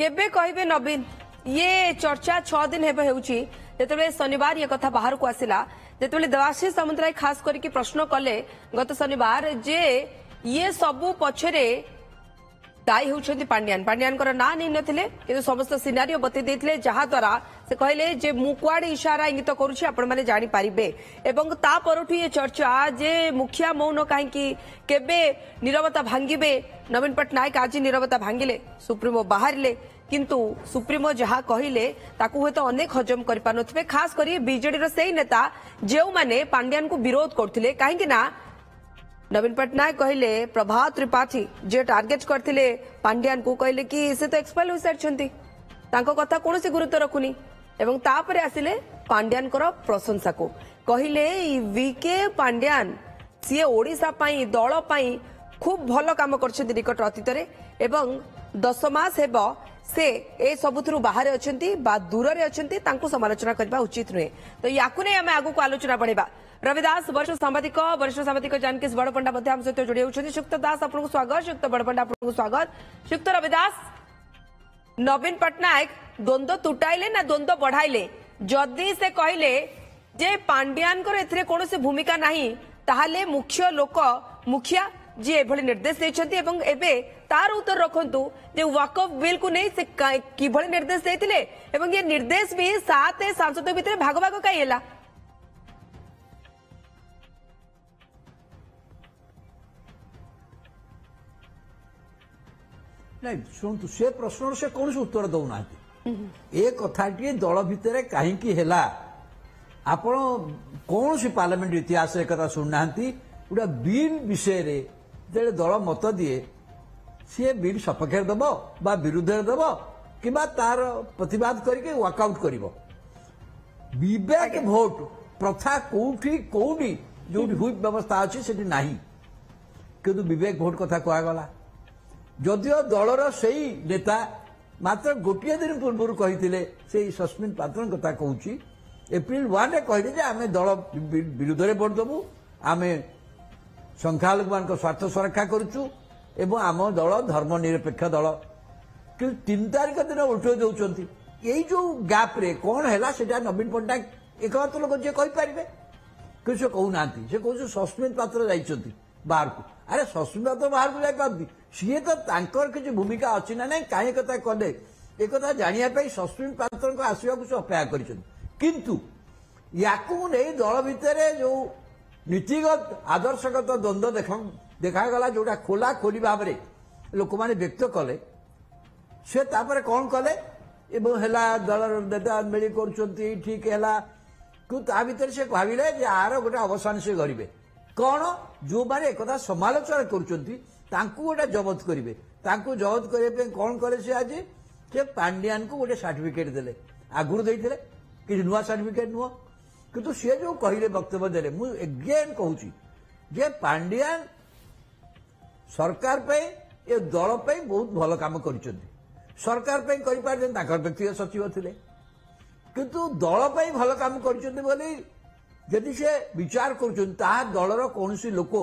केबे कहबे नवीन ये चर्चा 6 दिन हेबे हेउची जेतेबेले शनिवार ये कथा बाहर को आसिला जेतेबेले देवाशीष सामंतराय खास करके प्रश्न कले गत शनिवार जे ये सबु पछरे दायी होउछंती पांड्यान ना नहीं नथिले किंतु समस्त सिनारियो बते देथिले जहा द्वारा से कहले जे मु कुआडे इशारा इंगित करूछि आपण माने जानि पारिबे एवं ता परठु ये चर्चा जे मुखिया मौन काहे कि केबे नीरवता भांगिबे नवीन पटनायक आज नीरवता भांगिले सुप्रीमो बाहरले किंतु सुप्रीमो जहा कहिले ताकू हेत अनेक हजम करि पानथिबे खास करी बीजेडी रो सेही नेता जेउ माने पांड्यान को विरोध करथिले काहे कि ना नवीन पटनायक कहले प्रभात त्रिपाठी जे टार्गेट करथिले पांड्यान को कहले कि से तो एक्सपेल हो सारछंती तांको कथा कोनोसी गुरुत्व रखुनी एवं तापरे आसिले पांड्यान कर प्रशंसा को कहले वीके पांड्यान सी ओडिशा पई दल पई खूब भलो काम करछंती निकट अतीत रे एवं 10 मास हेबो से ए सबुथरु बाहर अछंती बा दूर रे अछंती तांको समालोचना करबा उचित नुहे तो याकु नै हमें आगु को आलोचना बढ़ेबा रविदास वरिष्ठ सांबादिक जानकी बड़पंडा हम सहित जोड़ी होती शुक्त दास आपको स्वागत शुक्त बड़पंडा आपको स्वागत शुक्त रविदास नवीन पटनायक द्वंद्व तुटाइले ना द्वंद्व बढ़ाइले जदि से कहले जे पांड्यान कौन भूमिका नहीं ताहले मुख्य लोक मुखिया जी एभली निर्देश देछंती एवं एबे तार उत्तर रखंतु जे वकफ बिल को नहीं से किभली निर्देश देथिले एवं ये निर्देश भी 7 सांसद भितर भाग भाग काई हैला नहीं शुणु से प्रश्न से कौन उत्तर दौना ए कथाटी दल भितर कहीं आपण कौन सी पार्लियामेंट इतिहास कथा शुणुना गोटे बिल विषय जो दल मत दिए सी बिल सपक्ष दब बा विरुद्ध दब कि तार प्रतिवाद करके वाकआउट कर विवेक भोट प्रथा कौटी कौटी जो हुई व्यवस्था अच्छी से नहीं किंतु विवेक भोट कथा कहगला जदियो दलर से नेता मात्र गोटे दिन पूर्व कही सस्मिन पात्र कथा कहूँ एप्रिल 1 कहले आम दल विरुद्ध में भोट दबू आम संख्यालघु मान स्वार्थ सुरक्षा करुचु एवं आम दल धर्मनिरपेक्ष दल कि 3 तारिख दिन उल्टे दौरान यही जो गैप रे कौन है सेटा नवीन पट्टनायक एकमात्र लोक जी कहींपारे कि से कहूना से कहूँ सस्मिन पात्र जाइंट बाहर को अरे सस्मिन पात्र बाहर को जापारती सी तो किसी भूमिका अच्छी ना ना कहीं कथा कले एक जानापी सस्मिन पात्र आसवा से अपेक्षा किंतु याकू नहीं दल भितर जो नीतिगत आदर्शगत द्वंद्व देखागला जोटा खोला खोली भाव में लोक मैंने व्यक्त कले से कौन कले दल नेता मिली कर ठीक है कि से भाविले यार गोटे अवसान से करेंगे कौन जो मैंने एक समालोचना कर गोटे जबत करेंगे जबत करने कौन कले से आज से पांड्यान को गोटे सर्टिफिकेट देले आगुरी देते कि नुआ सर्टिफिकेट नुह किंतु सी जो कहले वक्तव्य देले मु एगेन कहूँ जे पांड्यान सरकार पे ये दल पे बहुत भल काम कर सरकार पे कर व्यक्तिगत सचिव थे किंतु दल पे भल काम कर से विचार कर दलर कौन लोक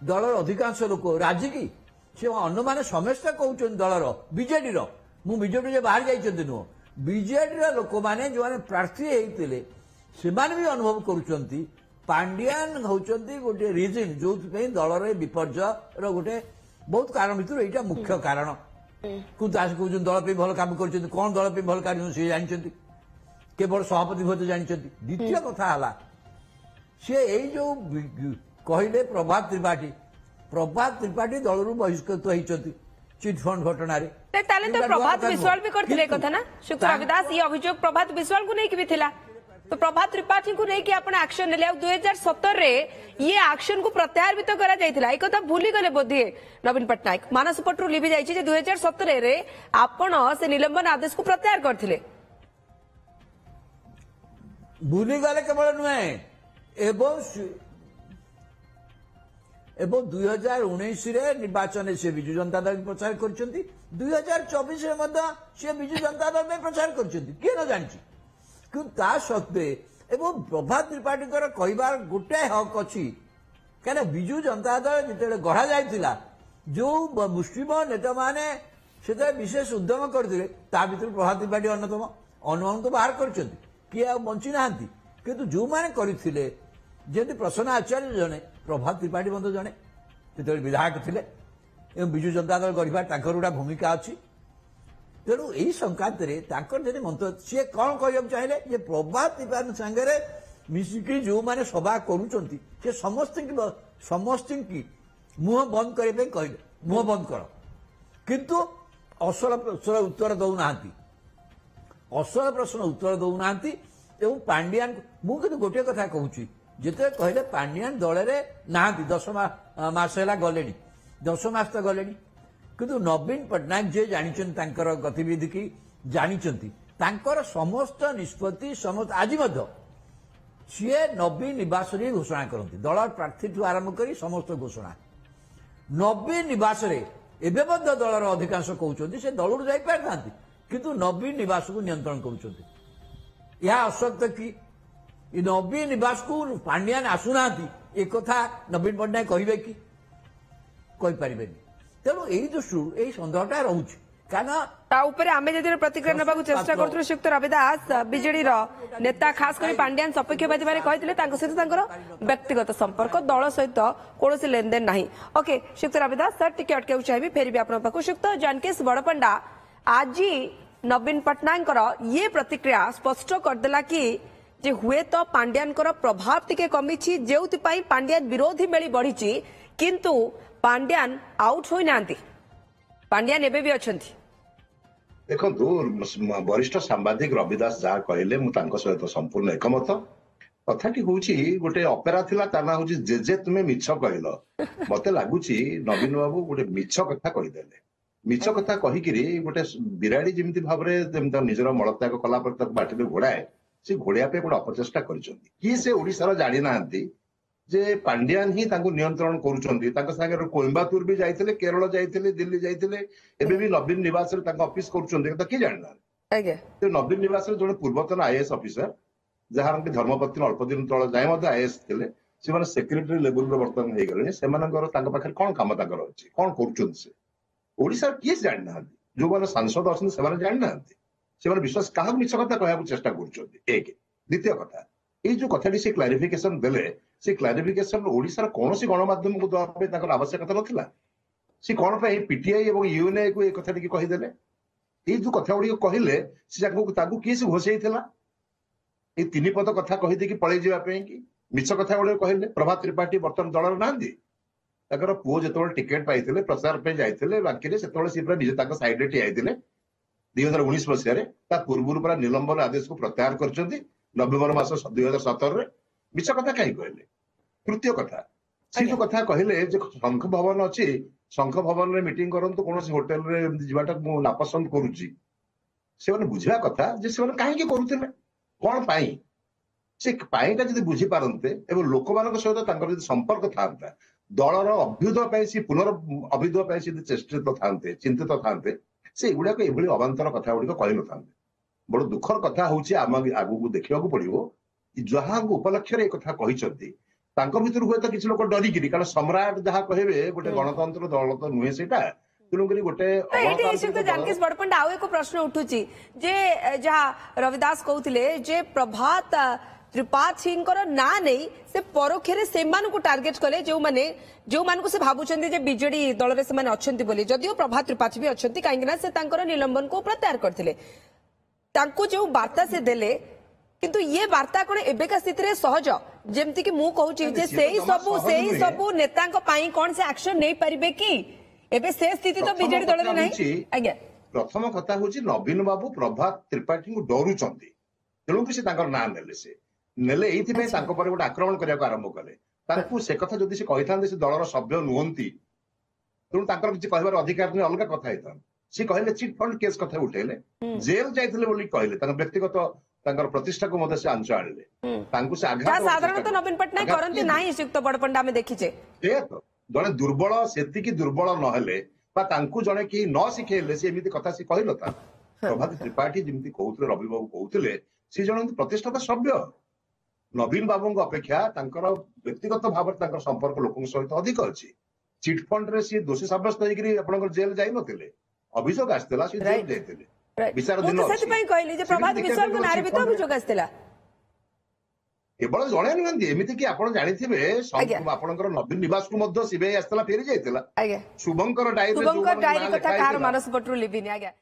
दलर अधिकांश लोक राजी की से अन्न मैंने समस्ते कहते दलर बीजेडी मु बीजेडी बाहर जाइए नुह बीजेडी लोक मैंने जो मैंने प्रार्थी होते से भी अनुभव करुँच पांड्यान होती गोटे रिजन जो दलर विपर्जय गोटे बहुत कारण भर यहाँ मुख्य कारण कहते दल पे भल काम कर कौन दल पे भल कार्य सी जानते केवल सभापति भोज जानते द्वितीय कथा है सी यही जो कहले प्रभात त्रिपाठी दल बहिष्कृत होती चिटफंड घटना प्रभात विश्वाल भी करथिले कथा ना शुक्र रविदास ये अभियोग प्रभात विश्वाल को नहीं भी थिला तो प्रभात त्रिपाठी को लेकिन आपण एक्शन ने 2017 रे ये एक्शन को प्रत्याहार भी तो करा जाइथिला एक कथा भूली गले बोधे नवीन पटनायक मानस पटरू लिभि जाइछि जे 2017 रे आपण से निलंबन आदेश को प्रत्याहार करथिले भूली गले केवल नुहे एवं 2019 रे निर्वाचन से बिजु जनता दल प्रचार करछंती 2024 रे मध्य से बिजु जनता दल में प्रचार करछंती के न जानछि कि ता सत्वे एवं प्रभात त्रिपाठी कहबार गोटे हक अच्छी क्या बिजु जनता दल जिते गढ़ा जाइथिला जो मुस्लिम नेता माने से विशेष उद्यम करते भर प्रभात त्रिपाठी अन्यतम अनुमान तो बाहर कर किए बंची ना किंतु जो मैंने करते जमी प्रसन्न आचार्य जड़े प्रभात त्रिपाठी मत जड़े जो विधायक थे विजु जनता दल गढ़ा गोटा भूमिका अच्छी तेणु यही संक्रांत में मंत्र सी कौन कहना चाहिए प्रभात त्रिपाठी सागर मिसिकी जो मैंने सभा कर समस्त की मुह बंद करने कहले मुह बंद कर किंतु असल प्रश्न उत्तर दौना असल प्रश्न उत्तर दौना पांड्यान मुझे गोटे कथा कहूँ जिते कहले पांड्यान दल ना 10 मास है गले 10 मास तो गले किंतु नवीन पट्टनायक जे जानी गतिविधि की जानी समस्त निष्पत्ति समस्त आज सी नवीन निवास घोषणा करती दल प्रार्थी ठू आरंभ कर समस्त घोषणा नवीन निवास एवं दलर अधिकांश कहते से दल जापारि था किंतु नवीन निवास को नियंत्रण कर असत्य कि नवीन निवास को पांड्यान आसुना एक कथा नवीन पट्टनायक कहे कि कहींपारे तेणु यही दृष्टि यही सन्देहटा रोचे प्रतिक्रिया नेबा चेष्टा कर श्रीयुक्त रविदास बीजेडी नेता खास कर पांड्यान सपेक्षवादी मैंने कहते सहित व्यक्तिगत संपर्क दल सहित कौन लेनदेन ना ओके श्रीयुक्त रविदास सर टी अटक चाहिए फेर भी आपको श्रीयुक्त जानकेश बड़पंडा आज नवीन पट्टनायक ये प्रतिक्रिया स्पष्ट करदेला कि जे हुए तो पांड्यान प्रभाव टिके कमी जो पांड्यान विरोधी मेली बढ़ी किंतु पांड्यान आउट होना पांड्यान एबे भी अच्छा देखो वरिष्ठ सांबादिक रविदास जहाँ कहले सहित संपूर्ण एकमत कथाटी हूँ गोटे अपेरा थिला ता ना हूँ जे तुम्हें मिछ कहल मत लगुच नवीन बाबू गोटे मिछ कथा कहीदेले मिछ कथा कहीकि गोटे बिराड़ी जमी भाव में निजर मलत्याग कला बाटे घोड़ाए से घोड़िया गोटे अपचेषा कर से ओडिशार जानी ना जे पांड्यान ही नियंत्रण कर कोयम्बातूर भी जाइए केरल जाइए दिल्ली जाइए एबे भी नवीन निवास ऑफिस कर किए जानना नवीन निवास जो पूर्वतन आईएएस ऑफिसर जहाँ धर्मपत्नी अल्प दिन तल जाए आईएएस थे से सेक्रेटरी लेवल बर्तमान हो गले से पाखे कौन कम अच्छे कौन कर किए जानना जो मैंने सांसद अच्छे जानना से विश्वास क्या मिछ कथा कहूँ चेष्टा कर एक द्वितीय कथा ये जो कथाटी से क्लारिफिकेशन देले से क्लारिफिकेशन ओडिशार कौन सी गणमाध्यम को देवा आवश्यकता नाला सी कौन पीटीआई और यूएनए को ये कथाटी कहीदेले ये जो कथा गुड़ी कहले किए से घोषाई ये 3 पद कथा कहीदे पलि जावाई कि मिछ कथा गुड़ी कहले प्रभात त्रिपाठी बर्तमान दल ना पुओ जो टिकेट पाई प्रचार पे जाते बाकी से निजे सैड्रे ठिया 2019 मसीह पूर्व पूरा निलंबन आदेश को प्रत्याहार कर नवेम्बर मास 2017 मिछ कथा कहीं कहले तृतीय कथा से जो कथा कहले शंख भवन अच्छी शंख भवन में मीटिंग करंतु कौन होटेल रे जीवाटा मु नापसंद करुच्ची से बुझा कथा से कहीं करुले कौन पाई से पाईटा जब बुझी पारते एवं लोक मान सहित संपर्क था दलर अभ्युदय सी पुनर्अभ्युदय चेष्टित था चिंतित था से गुड़ाक ये अवांतर कथा गुड़िक कही न था बड़ दुखर कथा हूँ आम आगू देखा पड़ो जहाँ उपलक्ष्य कथा कहते भर हुए तो किसी लोग डरिकी कारण सम्राट जहाँ कहे गोटे गणतंत्र दल तो नुहे से तेणुक गोटे जानकेश बड़पंडा आउ एक प्रश्न उठुची जे जहाँ रविदास कहते प्रभात त्रिपाठी ना नहीं से परोक्षे से टार्गेट कले जो माने से भावुं बीजेडी दल में अच्छा जदिव प्रभात त्रिपाठी भी अच्छा कहीं निलंबन को प्रत्याहार करते जो वार्ता से देले किंतु ये वार्ता कौन एबेका स्थिति रे सहज जेमती कि मु कहूची जे सेही सबु नेता कौन से एक्शन नहीं पारिबे कि एबे से स्थिति तो बीजेडी दल रे नहीं आज्ञा प्रथम कथा होची नवीन बाबू प्रभात त्रिपाठी को डरुचंती तेणु कि से ना नेले से नेले एथि पे तांको पर गोटे आक्रमण करने आरंभ कले तांको से कथा जदि से कहि थांदे से दलर सभ्य नुहंती तेणु तांकर किछि कहबार अधिकार नै अलगा कथा हेता से कहले चिट फंड केस कथा उठेले जेल जाइथिले बोली कहले तांकर व्यक्तिगत तांकर प्रतिष्ठा को मते से आंच आनिले तांको से आघात साधारणतः नवीन पट्टनायक करंती नाही युक्त बड़पंडा में देखिचे ए तो जने दुर्बल सेति की दुर्बल न हेले बा तांको जने की न सिखेले से एमिति कथा से कहि नता प्रभात त्रिपाठी जेमिति कहउतले रवि बाबू कहउतले से जने प्रतिष्ठा सभ्य नवीन बाबू अपेक्षा व्यक्तिगत भाव संपर्क लोक सहित अधिक अच्छी चिटफंड रे सी दोषी सब्यस्त जेल जाई नथिले ଅଭିଯୋଗ ଆସିଥିଲା ସେ ଜେଲ୍ ଯାଇଥିଲେ ବିଚାର ମୁଁ ଦିନ ତ ଅଛି। ସେଥିପାଇଁ କହିଲି ଯେ ପ୍ରଭାତ ସେଠି ବିଶ୍ୱାଳଙ୍କ ଦେଖିବାକୁ ନାଁରେ ବି ତ ଅଛି ଅଭିଯୋଗ ଆସିଥିଲା। କେବଳ ଜଣେ ନୁହନ୍ତି, ଏମିତି କି ଆପଣ ଜାଣିଥିବେ ଆଜ୍ଞା। ଆପଣଙ୍କର ନବୀନ ନିବାସକୁ ମଧ୍ୟ ସିବିଆଇ ଆସିଥିଲା, ଫେରି ଯାଇଥିଲା। ଆଜ୍ଞା ଶୁଭଙ୍କର ଡାଏରୀରେ ଶୁଭଙ୍କର ଯୋଉମାନଙ୍କ ଡାଏରୀ ନାଁ କଥା ଲେଖା କାହାର ହେଇଥିଲା, ମାନସ ପଟରୁ ଲିଭିନି ଆଜ୍ଞା।